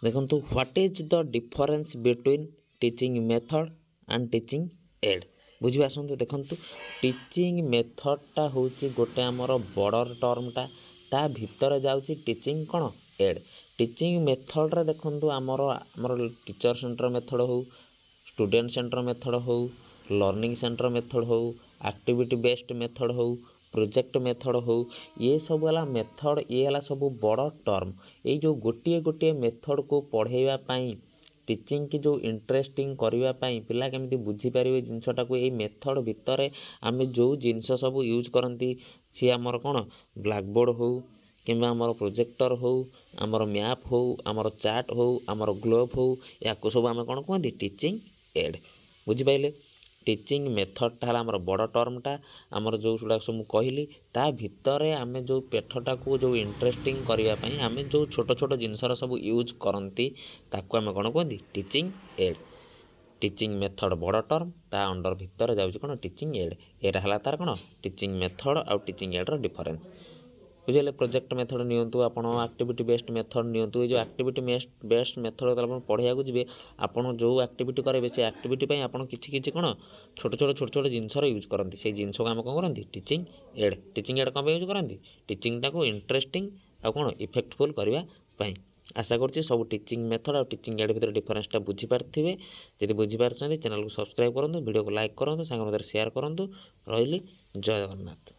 देखंतु what is the difference between teaching method and teaching add बुझी आसतु देखंतु teaching मेथडटा होची गोटे आमर बॉर्डर टर्मटा ता भितर जाउची टीचिंग कोन एड टीचिंग मेथड रे देखंतु आमर टीचर सेंटर मेथड हो स्टूडेंट सेंटर मेथड हो लर्निंग सेंटर मेथड हो एक्टिविटी बेस्ड मेथड हो प्रोजेक्ट मेथड हो ये सब वाला मेथड ये वाला सब बड़ टर्म ये जो गोटे गोटे मेथड को पढ़ाइबा पाई टीचिंग की जो इंटरेस्टिंग करबा पाई पिला केमिति बुझी पारिबे जिनसटा को ये मेथड भितर आमे जो जिनस सब यूज करंती सी हमर कोन ब्लैक बोर्ड हो किंबा आमर प्रोजेक्टर हो आमर मैप हो आमर चार्ट हो आमर ग्लोब हो या को सब आमे कोन कहंती टीचिंग एड बुझी पाइले टीचिंग मेथडटा है आमर बड़ टर्मटा आमर जो सब कहली ता भितर आमे जो पेठटा को जो इंटरेस्टिंग करने आमे जो छोट छोट जिनसर सब यूज करती ताको आमे कौन कहती टीचिंग एड टीचिंग मेथड बड़ टर्म ता अंडर भितर जाउची कौन टीचिंग एड एटा हला तार कौन टीचिंग मेथड आउ टीचिंग एड रो डिफरेंस बुझे प्रोजेक्ट मेथड नियंतु आपण एक्टिविटी बेस्ड मेथड नियंतु ये जो एक्टिविटी बेस्ड मेथड आप पढ़ाया जी आपड़ जो एक्टिविटी करेंगे से एक्टिविटी पे आप किसी कौन छोट छोट जिनस यूज करती से जिनस को आम कौन करती टीचिंग एड कौन यूज करती टीचिंगटा को इंटरेस्टिंग आ कौन इफेक्टफुल करने आशा करुँच सब टीचिंग मेथड और टीचिंग एड भर डिफरेंसटा बुझीपारे जब बुझीपार चैनल को सब्सक्राइब करूँ वीडियो को लाइक करूँ सांग शेयर करूँ रही जय जगन्नाथ।